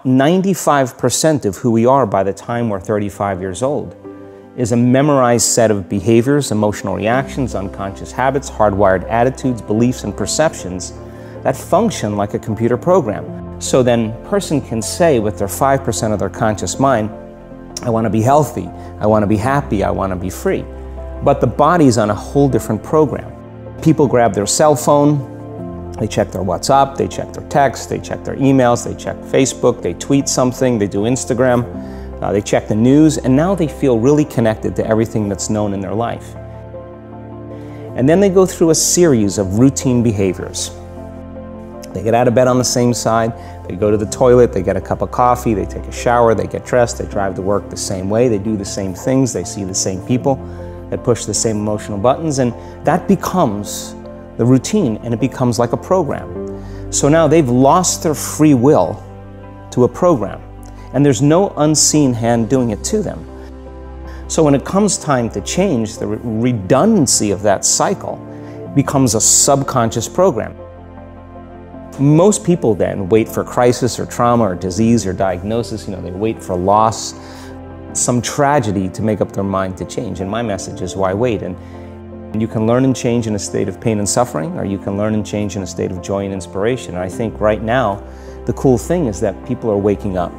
95% of who we are by the time we're 35 years old is a memorized set of behaviors, emotional reactions, unconscious habits, hardwired attitudes, beliefs, and perceptions that function like a computer program. So then a person can say with their 5% of their conscious mind, I want to be healthy, I want to be happy, I want to be free. But the body's on a whole different program. People grab their cell phone, they check their WhatsApp, they check their text, they check their emails, they check Facebook, they tweet something, they do Instagram, they check the news, and now they feel really connected to everything that's known in their life. And then they go through a series of routine behaviors. They get out of bed on the same side, they go to the toilet, they get a cup of coffee, they take a shower, they get dressed, they drive to work the same way, they do the same things, they see the same people, they push the same emotional buttons, and that becomes the routine, and it becomes like a program. So now they've lost their free will to a program, and there's no unseen hand doing it to them. So when it comes time to change, the redundancy of that cycle becomes a subconscious program. Most people then wait for crisis or trauma or disease or diagnosis. They wait for loss, some tragedy to make up their mind to change. And my message is, why wait? And you can learn and change in a state of pain and suffering, or you can learn and change in a state of joy and inspiration. And I think right now, the cool thing is that people are waking up.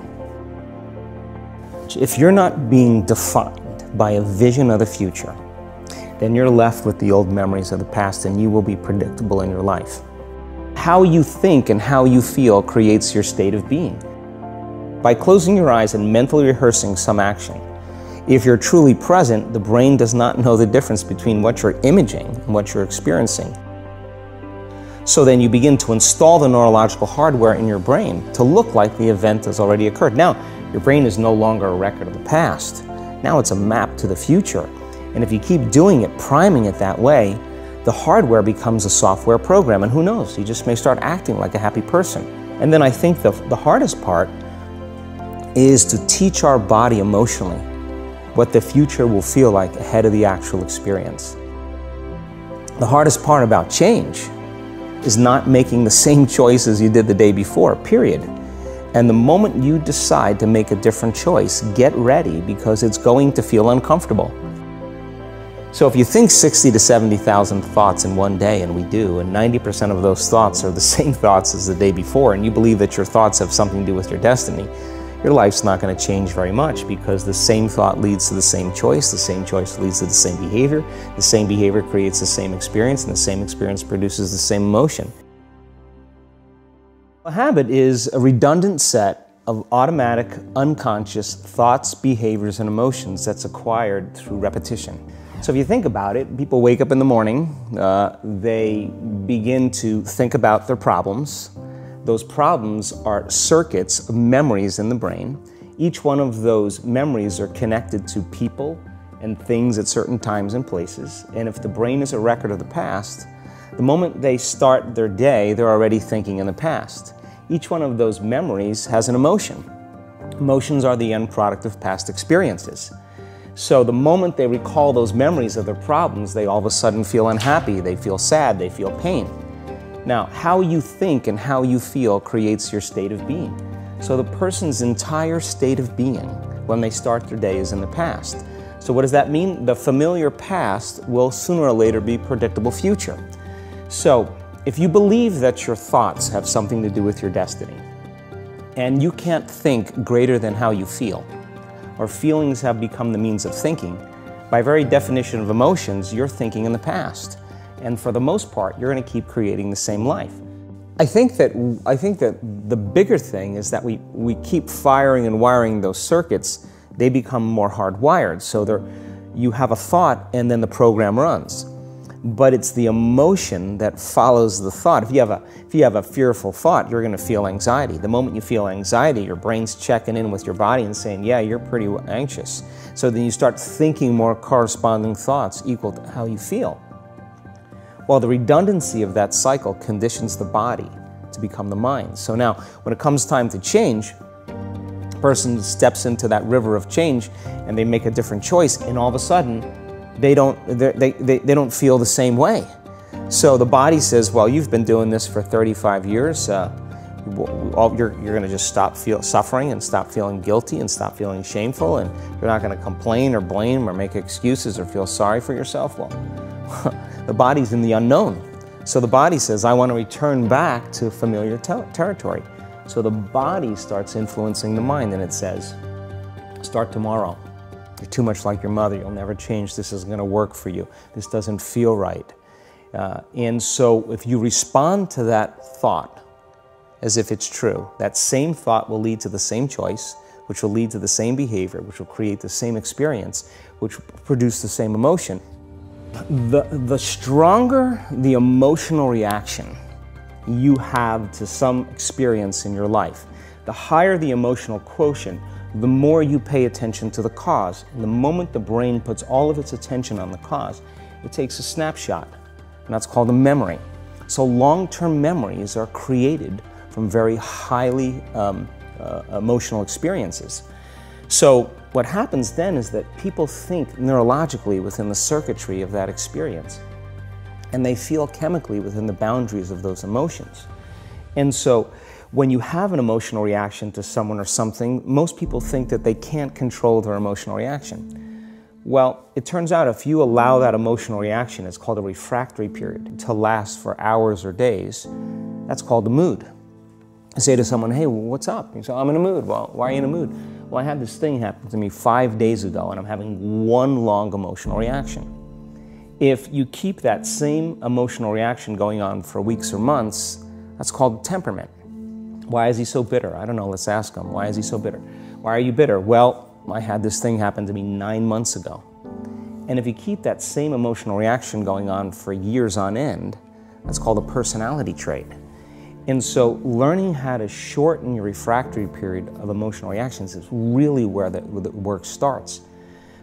If you're not being defined by a vision of the future, then you're left with the old memories of the past, and you will be predictable in your life. How you think and how you feel creates your state of being. By closing your eyes and mentally rehearsing some action, if you're truly present, the brain does not know the difference between what you're imaging and what you're experiencing. So then you begin to install the neurological hardware in your brain to look like the event has already occurred. Now, your brain is no longer a record of the past. Now it's a map to the future. And if you keep doing it, priming it that way, the hardware becomes a software program, and who knows, you just may start acting like a happy person. And then I think the hardest part is to teach our body emotionally what the future will feel like ahead of the actual experience. The hardest part about change is not making the same choices you did the day before, period. And the moment you decide to make a different choice, get ready, because it's going to feel uncomfortable. So if you think 60 to 70,000 thoughts in one day, and we do, and 90% of those thoughts are the same thoughts as the day before, and you believe that your thoughts have something to do with your destiny, your life's not going to change very much, because the same thought leads to the same choice leads to the same behavior creates the same experience, and the same experience produces the same emotion. A habit is a redundant set of automatic, unconscious thoughts, behaviors, and emotions that's acquired through repetition. So if you think about it, people wake up in the morning, they begin to think about their problems. Those problems are circuits of memories in the brain. Each one of those memories are connected to people and things at certain times and places. And if the brain is a record of the past, the moment they start their day, they're already thinking in the past. Each one of those memories has an emotion. Emotions are the end product of past experiences. So the moment they recall those memories of their problems, they all of a sudden feel unhappy, they feel sad, they feel pain. Now, how you think and how you feel creates your state of being. So the person's entire state of being when they start their day is in the past. So what does that mean? The familiar past will sooner or later be predictable future. So if you believe that your thoughts have something to do with your destiny, and you can't think greater than how you feel, or feelings have become the means of thinking, by very definition of emotions, you're thinking in the past. And for the most part, you're going to keep creating the same life. I think that the bigger thing is that we keep firing and wiring those circuits. They become more hardwired. So you have a thought and then the program runs. But it's the emotion that follows the thought. If you have a fearful thought, you're going to feel anxiety. The moment you feel anxiety, your brain's checking in with your body and saying, yeah, you're pretty anxious. So then you start thinking more corresponding thoughts equal to how you feel. Well, the redundancy of that cycle conditions the body to become the mind. So now, when it comes time to change, a person steps into that river of change and they make a different choice, and all of a sudden, they don't feel the same way. So the body says, well, you've been doing this for 35 years. You're going to just stop suffering and stop feeling guilty and stop feeling shameful, and you're not going to complain or blame or make excuses or feel sorry for yourself. Well, the body's in the unknown. So the body says, I want to return back to familiar territory. So the body starts influencing the mind, and it says, start tomorrow. You're too much like your mother. You'll never change. This isn't going to work for you. This doesn't feel right. And so if you respond to that thought as if it's true, that same thought will lead to the same choice, which will lead to the same behavior, which will create the same experience, which will produce the same emotion. The stronger the emotional reaction you have to some experience in your life, the higher the emotional quotient, the more you pay attention to the cause. And the moment the brain puts all of its attention on the cause, it takes a snapshot, and that's called a memory. So long-term memories are created from very highly emotional experiences. So what happens then is that people think neurologically within the circuitry of that experience, and they feel chemically within the boundaries of those emotions. And so when you have an emotional reaction to someone or something, most people think that they can't control their emotional reaction. Well, it turns out if you allow that emotional reaction, it's called a refractory period, to last for hours or days, that's called a mood. I say to someone, hey, what's up? You say, I'm in a mood. Well, why are you in a mood? Well, I had this thing happen to me 5 days ago, and I'm having one long emotional reaction. If you keep that same emotional reaction going on for weeks or months, that's called temperament. Why is he so bitter? I don't know, let's ask him. Why is he so bitter? Why are you bitter? Well, I had this thing happen to me 9 months ago. And if you keep that same emotional reaction going on for years on end, that's called a personality trait. And so learning how to shorten your refractory period of emotional reactions is really where the work starts.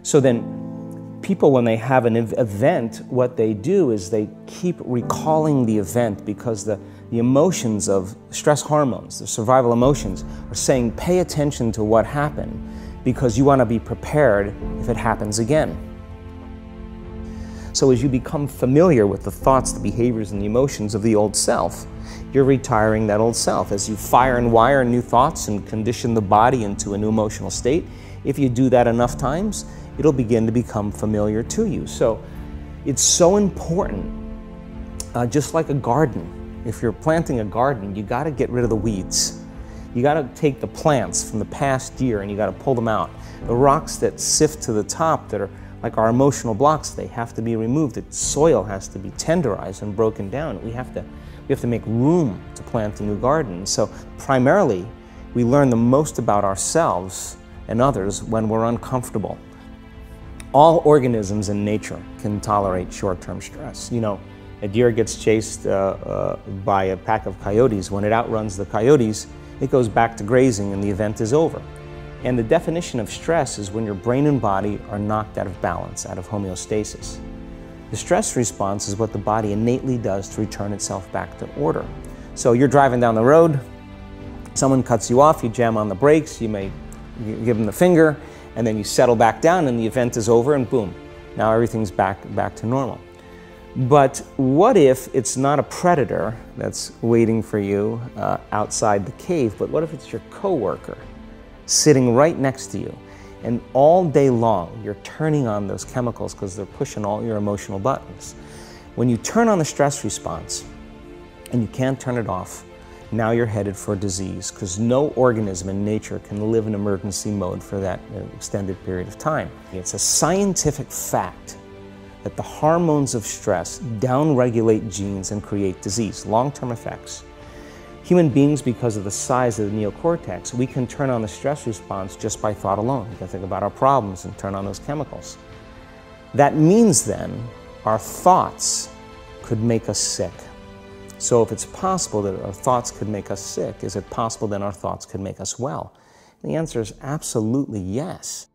So then people, when they have an event, what they do is they keep recalling the event because the emotions of stress hormones, the survival emotions, are saying pay attention to what happened because you want to be prepared if it happens again. So as you become familiar with the thoughts, the behaviors, and the emotions of the old self, you're retiring that old self. As you fire and wire new thoughts and condition the body into a new emotional state, if you do that enough times, it'll begin to become familiar to you. So it's so important, just like a garden. If you're planting a garden, you got to get rid of the weeds. You got to take the plants from the past year and you got to pull them out. The rocks that sift to the top that are like our emotional blocks, they have to be removed. The soil has to be tenderized and broken down. We have to make room to plant a new garden. So primarily, we learn the most about ourselves and others when we're uncomfortable. All organisms in nature can tolerate short-term stress. You know, a deer gets chased by a pack of coyotes. When it outruns the coyotes, it goes back to grazing and the event is over. And the definition of stress is when your brain and body are knocked out of balance, out of homeostasis. The stress response is what the body innately does to return itself back to order. So you're driving down the road, someone cuts you off, you jam on the brakes, you give them the finger, and then you settle back down and the event is over and boom, now everything's back to normal. But what if it's not a predator that's waiting for you outside the cave, but what if it's your coworker sitting right next to you? And all day long, you're turning on those chemicals because they're pushing all your emotional buttons. When you turn on the stress response and you can't turn it off, now you're headed for disease because no organism in nature can live in emergency mode for that extended period of time. It's a scientific fact that the hormones of stress downregulate genes and create disease, long-term effects. Human beings, because of the size of the neocortex, we can turn on the stress response just by thought alone. We can think about our problems and turn on those chemicals. That means then our thoughts could make us sick. So if it's possible that our thoughts could make us sick, is it possible then our thoughts could make us well? And the answer is absolutely yes.